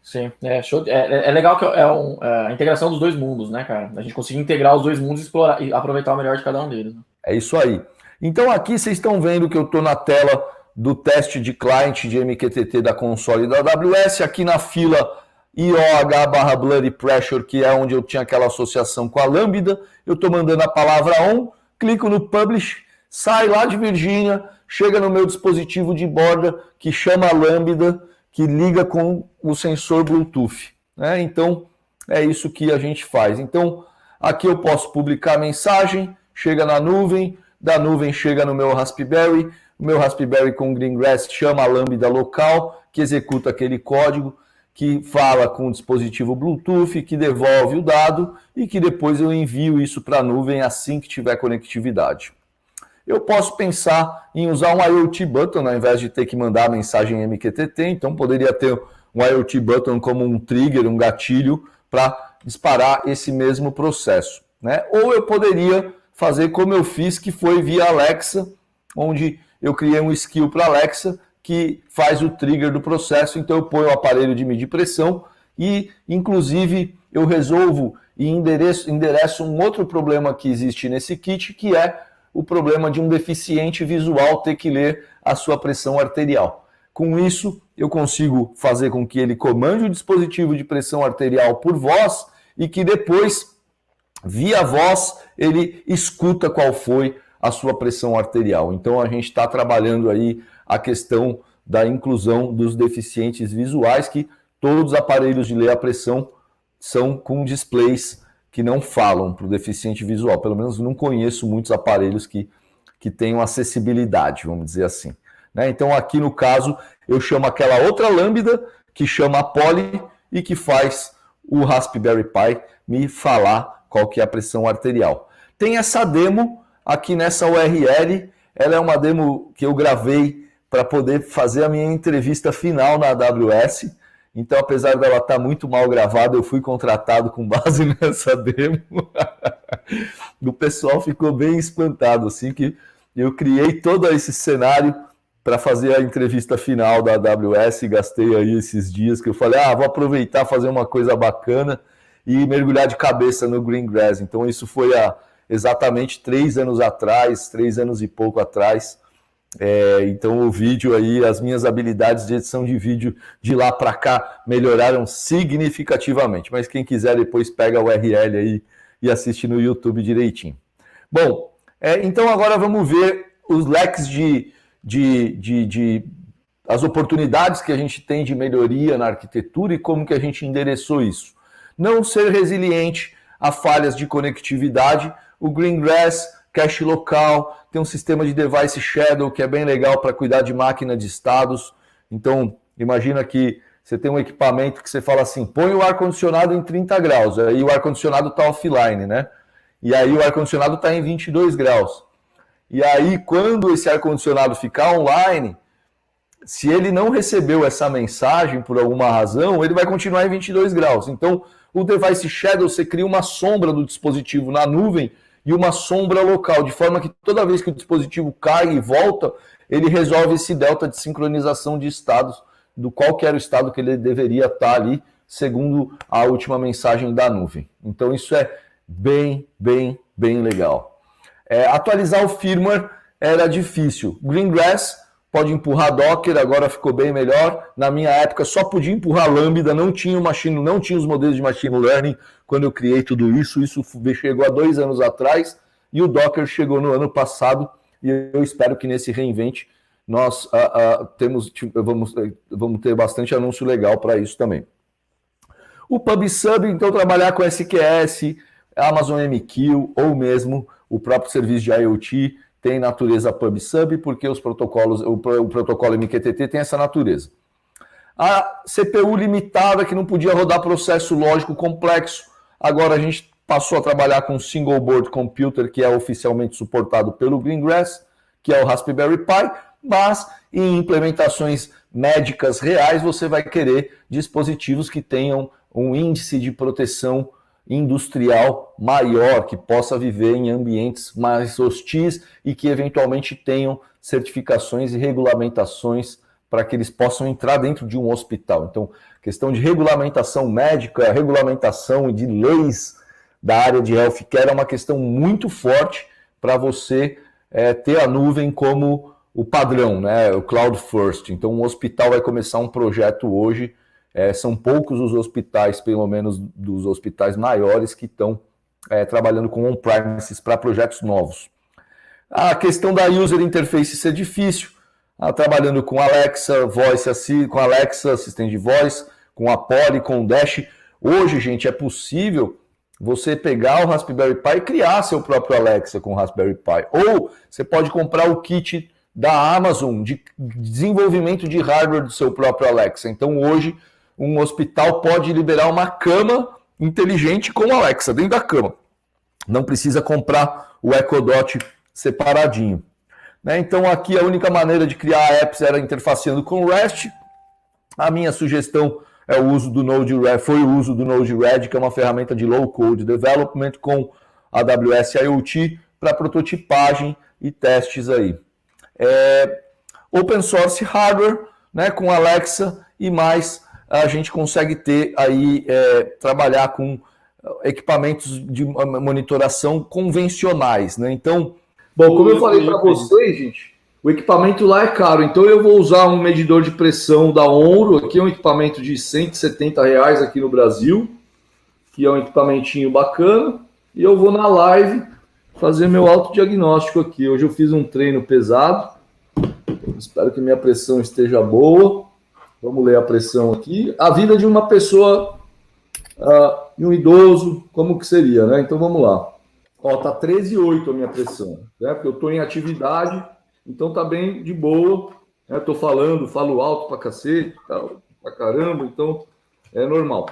C: Sim, é legal que a integração dos dois mundos, né, cara? A gente conseguir integrar os dois mundos e explorar e aproveitar o melhor de cada um deles. Né? É
B: isso aí. Então aqui vocês estão vendo que eu estou na tela do teste de client de MQTT da console da AWS, aqui na fila IOH/Blood Pressure, que é onde eu tinha aquela associação com a Lambda, eu estou mandando a palavra on, clico no Publish, sai lá de Virgínia, chega no meu dispositivo de borda, que chama a Lambda, que liga com o sensor Bluetooth. Né? Então, é isso que a gente faz. Então, aqui eu posso publicar a mensagem, chega na nuvem, da nuvem chega no meu Raspberry, o meu Raspberry com Greengrass chama a Lambda local, que executa aquele código, que fala com o dispositivo Bluetooth, que devolve o dado e que depois eu envio isso para a nuvem assim que tiver conectividade. Eu posso pensar em usar um IoT Button ao invés de ter que mandar a mensagem MQTT, então poderia ter um IoT Button como um trigger, um gatilho, para disparar esse mesmo processo. Né? Ou eu poderia fazer como eu fiz, que foi via Alexa, onde eu criei um skill para Alexa, que faz o trigger do processo, então eu ponho o aparelho de medir pressão e, inclusive, eu resolvo e endereço um outro problema que existe nesse kit, que é o problema de um deficiente visual ter que ler a sua pressão arterial. Com isso, eu consigo fazer com que ele comande o dispositivo de pressão arterial por voz e que depois, via voz, ele escuta qual foi a sua pressão arterial. Então, a gente está trabalhando aí a questão da inclusão dos deficientes visuais, que todos os aparelhos de ler a pressão são com displays que não falam para o deficiente visual. Pelo menos não conheço muitos aparelhos que tenham acessibilidade, vamos dizer assim. Né? Então, aqui no caso, eu chamo aquela outra lambda, que chama a Poly, e que faz o Raspberry Pi me falar qual que é a pressão arterial. Tem essa demo aqui nessa URL, ela é uma demo que eu gravei para poder fazer a minha entrevista final na AWS. Então, apesar dela estar muito mal gravada, eu fui contratado com base nessa demo. O pessoal ficou bem espantado, assim, que eu criei todo esse cenário para fazer a entrevista final da AWS, gastei aí esses dias que eu falei, vou aproveitar, fazer uma coisa bacana e mergulhar de cabeça no Greengrass. Então, isso foi há exatamente 3 anos atrás, 3 anos e pouco atrás. Então o vídeo aí, as minhas habilidades de edição de vídeo de lá para cá melhoraram significativamente, mas quem quiser depois pega a URL aí e assiste no YouTube direitinho. Bom, então agora vamos ver os leques as oportunidades que a gente tem de melhoria na arquitetura e como que a gente endereçou isso. Não ser resiliente a falhas de conectividade, o Greengrass, cache local, tem um sistema de device shadow que é bem legal para cuidar de máquina de estados. Então, imagina que você tem um equipamento que você fala assim, põe o ar-condicionado em 30 graus, aí o ar-condicionado está offline, né? E aí o ar-condicionado está em 22 graus. E aí, quando esse ar-condicionado ficar online, se ele não recebeu essa mensagem por alguma razão, ele vai continuar em 22 graus. Então, o device shadow, você cria uma sombra do dispositivo na nuvem e uma sombra local, de forma que toda vez que o dispositivo cai e volta, ele resolve esse delta de sincronização de estados, do qual que era o estado que ele deveria estar ali, segundo a última mensagem da nuvem. Então isso é bem legal. Atualizar o firmware era difícil. Greengrass pode empurrar Docker, agora ficou bem melhor. Na minha época só podia empurrar Lambda, não tinha os modelos de machine learning quando eu criei tudo isso. Isso chegou há 2 anos atrás e o Docker chegou no ano passado e eu espero que nesse reinvent nós vamos ter bastante anúncio legal para isso também. O PubSub, então trabalhar com SQS, Amazon MQ ou mesmo o próprio serviço de IoT tem natureza PubSub, porque os protocolos, o protocolo MQTT tem essa natureza. A CPU limitada, que não podia rodar processo lógico complexo, agora a gente passou a trabalhar com Single Board Computer, que é oficialmente suportado pelo Greengrass, que é o Raspberry Pi, mas em implementações médicas reais você vai querer dispositivos que tenham um índice de proteção industrial maior, que possa viver em ambientes mais hostis e que eventualmente tenham certificações e regulamentações para que eles possam entrar dentro de um hospital. Então, questão de regulamentação médica, regulamentação de leis da área de healthcare é uma questão muito forte para você ter a nuvem como o padrão, né? O Cloud First. Então, um hospital vai começar um projeto hoje. São poucos os hospitais, pelo menos dos hospitais maiores, que estão trabalhando com on-premises para projetos novos. A questão da user interface ser difícil, trabalhando com Alexa, com Alexa, assistente de voz, com a Poly, com o Dash. Hoje, gente, é possível você pegar o Raspberry Pi e criar seu próprio Alexa com o Raspberry Pi. Ou você pode comprar o kit da Amazon de desenvolvimento de hardware do seu próprio Alexa. Então, hoje, um hospital pode liberar uma cama inteligente com Alexa dentro da cama. Não precisa comprar o Echo Dot separadinho. Então, aqui a única maneira de criar apps era interfaceando com o REST. A minha sugestão foi o uso do Node-RED, que é uma ferramenta de low-code development com AWS IoT para prototipagem e testes aí. Open source hardware, né, com Alexa e mais a gente consegue ter aí, trabalhar com equipamentos de monitoração convencionais, né? Então, bom, como eu falei para vocês, gente, o equipamento lá é caro, então eu vou usar um medidor de pressão da Onro, aqui é um equipamento de R$170 aqui no Brasil, que é um equipamentinho bacana, e eu vou na live fazer meu autodiagnóstico aqui. Hoje eu fiz um treino pesado, espero que minha pressão esteja boa. Vamos ler a pressão aqui. A vida de uma pessoa, de um idoso, como que seria, né? Então vamos lá. Ó, tá 13,8 a minha pressão, né? Porque eu tô em atividade, então tá bem de boa. Né? Tô falo alto pra cacete, pra caramba, então é normal.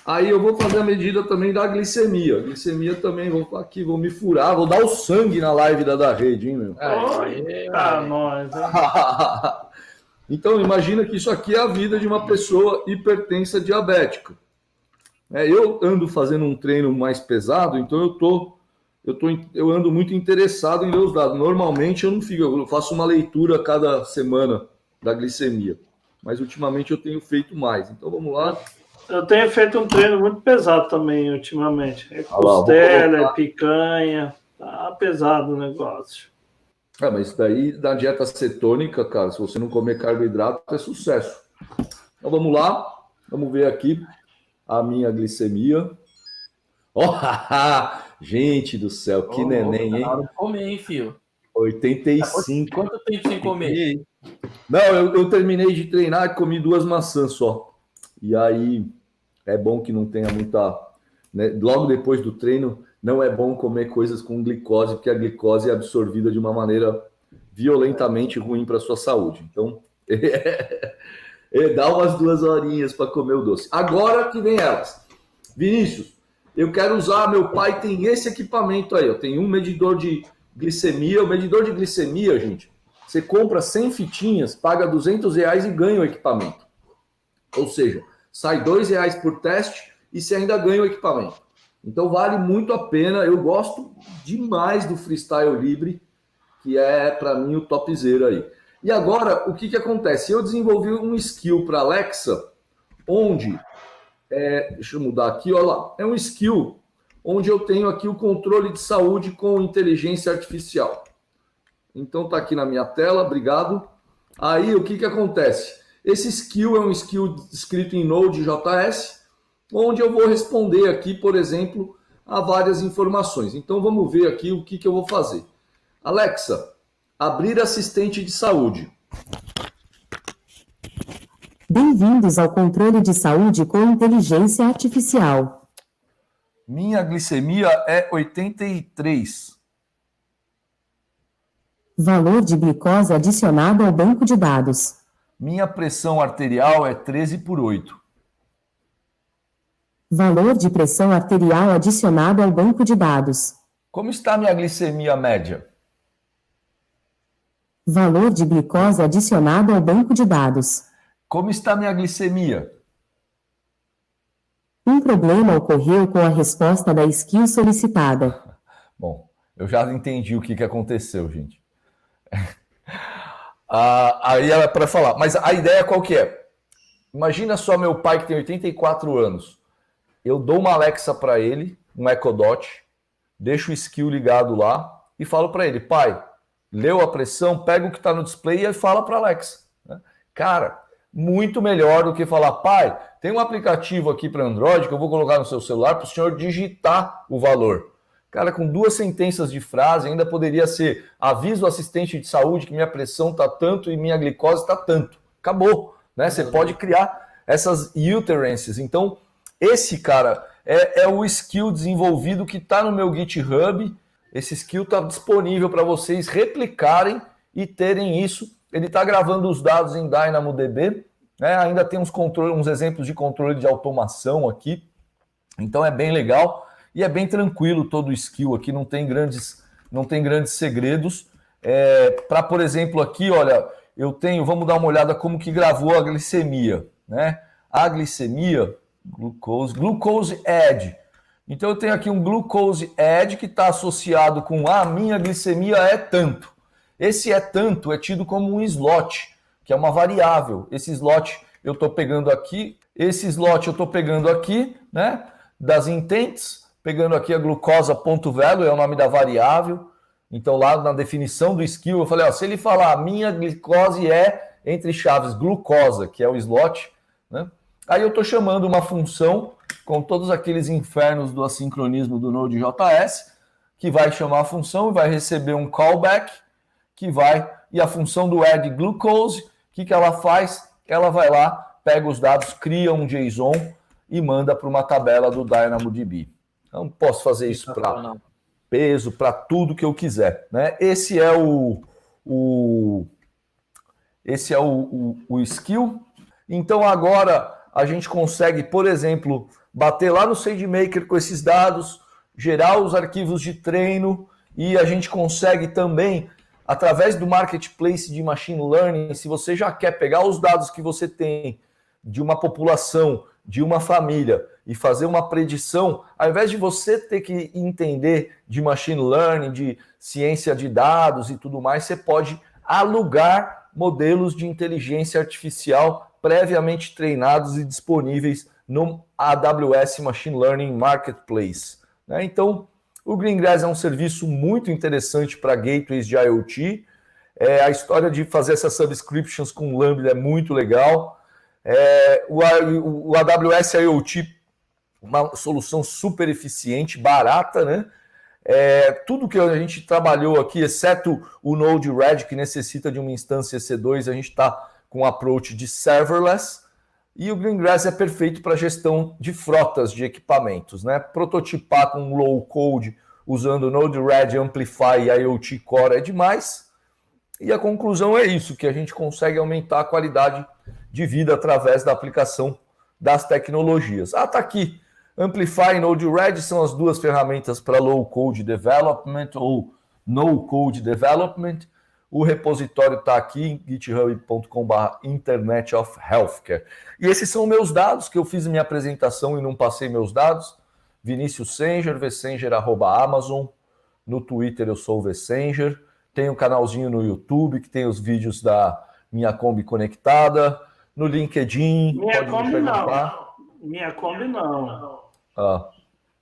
B: Aí eu vou fazer a medida também da glicemia. A glicemia também, vou me furar, vou dar o sangue na live da rede, hein, meu?
A: Nós, hein?
B: Então, imagina que isso aqui é a vida de uma pessoa hipertensa diabética. Eu ando fazendo um treino mais pesado, então eu ando muito interessado em ver os dados. Normalmente eu faço uma leitura a cada semana da glicemia, mas ultimamente eu tenho feito mais. Então vamos lá.
A: Eu tenho feito um treino muito pesado também ultimamente. É costela, é picanha, tá pesado o negócio.
B: Mas isso daí da dieta cetônica, cara, se você não comer carboidrato, é sucesso. Então vamos lá, vamos ver aqui a minha glicemia. Gente do céu, que neném, hein?
C: Na hora de comer, hein, filho?
B: 85.
C: Quanto tempo sem comer?
B: Não, eu terminei de treinar e comi 2 maçãs só. E aí é bom que não tenha muita... Né? Logo depois do treino, não é bom comer coisas com glicose, porque a glicose é absorvida de uma maneira violentamente ruim para a sua saúde. Então, dá umas 2 horinhas para comer o doce. Agora que vem elas. Vinícius, eu quero usar, meu pai tem esse equipamento aí, tem um medidor de glicemia. O medidor de glicemia, gente, você compra 100 fitinhas, paga R$200 e ganha o equipamento. Ou seja, sai R$2 por teste e você ainda ganha o equipamento. Então vale muito a pena. Eu gosto demais do Freestyle Libre, que é para mim o topzera aí. E agora, o que acontece? Eu desenvolvi um skill para Alexa, onde, deixa eu mudar aqui, olha lá, é um skill onde eu tenho aqui o controle de saúde com inteligência artificial. Então tá aqui na minha tela, obrigado. Aí o que acontece? Esse skill é um skill escrito em Node.js, onde eu vou responder aqui, por exemplo, a várias informações. Então vamos ver aqui o que eu vou fazer. Alexa, abrir assistente de saúde.
D: Bem-vindos ao controle de saúde com inteligência artificial.
B: Minha glicemia é 83.
D: Valor de glicose adicionado ao banco de dados.
B: Minha pressão arterial é 13/8.
D: Valor de pressão arterial adicionado ao banco de dados.
B: Como está minha glicemia média?
D: Valor de glicose adicionado ao banco de dados.
B: Como está minha glicemia?
D: Um problema ocorreu com a resposta da skill solicitada.
B: Bom, eu já entendi o que aconteceu, gente. Aí ela para falar, mas a ideia qual que é? Imagina só meu pai que tem 84 anos. Eu dou uma Alexa para ele, um Echo Dot, deixo o skill ligado lá e falo para ele, pai, leu a pressão, pega o que está no display e fala para Alexa. Cara, muito melhor do que falar, pai, tem um aplicativo aqui para Android que eu vou colocar no seu celular para o senhor digitar o valor. Cara, com 2 sentenças de frase ainda poderia ser, aviso o assistente de saúde que minha pressão está tanto e minha glicose está tanto. Acabou, né? Você pode criar essas utterances. Então, esse, cara, é o skill desenvolvido que está no meu GitHub. Esse skill está disponível para vocês replicarem e terem isso. Ele está gravando os dados em DynamoDB, né? Ainda tem uns exemplos de controle de automação aqui. Então é bem legal e é bem tranquilo todo o skill aqui, não tem grandes segredos. Para, por exemplo, aqui, olha, vamos dar uma olhada como que gravou a glicemia, né? A glicemia, glucose add. Então eu tenho aqui um glucose add que está associado com a minha glicemia é tanto. Esse é tanto é tido como um slot, que é uma variável. Esse slot eu estou pegando aqui, esse slot eu estou pegando aqui, né? Das intents, pegando aqui a glucosa.value, é o nome da variável. Então, lá na definição do skill, eu falei, ó, se ele falar minha glicose é, entre chaves, glucosa, que é o slot, né? Aí eu estou chamando uma função com todos aqueles infernos do assincronismo do Node.js, que vai chamar a função e vai receber um callback, que vai, e a função do add glucose, o que ela faz? Ela vai lá, pega os dados, cria um JSON e manda para uma tabela do DynamoDB. Então, posso fazer isso para peso, para tudo que eu quiser, né? Esse é o skill. Então, agora a gente consegue, por exemplo, bater lá no SageMaker com esses dados, gerar os arquivos de treino, e a gente consegue também, através do Marketplace de Machine Learning, se você já quer pegar os dados que você tem de uma população, de uma família, e fazer uma predição, ao invés de você ter que entender de Machine Learning, de ciência de dados e tudo mais, você pode alugar modelos de inteligência artificial previamente treinados e disponíveis no AWS Machine Learning Marketplace. Então, o Greengrass é um serviço muito interessante para gateways de IoT. A história de fazer essas subscriptions com Lambda é muito legal. O AWS IoT, uma solução super eficiente, barata, né? Tudo que a gente trabalhou aqui, exceto o Node-RED, que necessita de uma instância EC2, a gente está com um approach de serverless, e o Greengrass é perfeito para gestão de frotas de equipamentos, né? Prototipar com low code, usando Node-RED, Amplify e IoT Core é demais, e a conclusão é isso, que a gente consegue aumentar a qualidade de vida através da aplicação das tecnologias. Tá aqui, Amplify e Node-RED são as duas ferramentas para low code development ou no code development. O repositório está aqui em github.com/Internet of Healthcare. E esses são meus dados, que eu fiz minha apresentação e não passei meus dados. Vinícius Senger, vsenger@amazon. No Twitter eu sou o Vsenger. Tem um canalzinho no YouTube que tem os vídeos da minha Kombi conectada. No LinkedIn,
A: minha
B: pode
A: Kombi
B: me perguntar.
A: Minha Kombi não.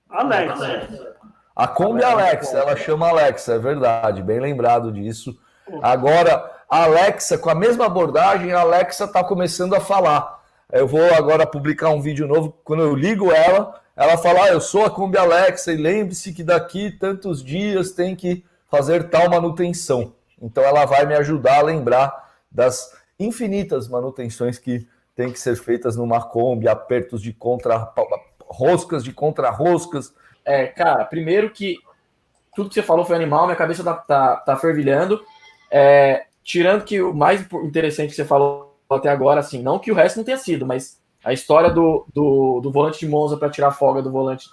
B: Alexa. A Kombi Alexa, ela chama Alexa, é verdade, bem lembrado disso. Agora, a Alexa, com a mesma abordagem, a Alexa está começando a falar. Eu vou agora publicar um vídeo novo, quando eu ligo ela fala, eu sou a Kombi Alexa, e lembre-se que daqui tantos dias tem que fazer tal manutenção. Então ela vai me ajudar a lembrar das infinitas manutenções que tem que ser feitas numa Kombi, apertos de roscas de contra-roscas.
C: Cara, primeiro que tudo que você falou foi animal, minha cabeça tá fervilhando. Tirando que o mais interessante que você falou até agora, assim, não que o resto não tenha sido, mas a história do volante de Monza para tirar a folga do volante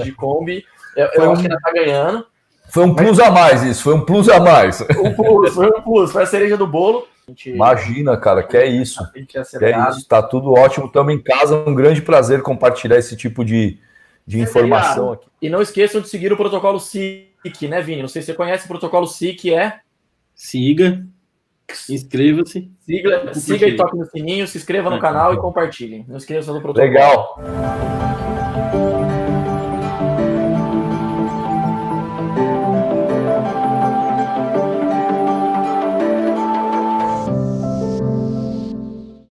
C: de Kombi, eu acho que ainda tá ganhando.
B: Foi um plus a mais isso, foi um plus a mais.
C: Foi um plus, foi a cereja do bolo.
B: Imagina, cara, que é isso. Tá tudo ótimo, estamos em casa, um grande prazer compartilhar esse tipo de informação aqui.
C: E não esqueçam de seguir o protocolo SIC, né, Vini? Não sei se você conhece o protocolo SIC,
E: Siga, inscreva-se.
C: Siga e toque no sininho, se inscreva no canal e compartilhem. Não esqueçam do protocolo.
B: Legal.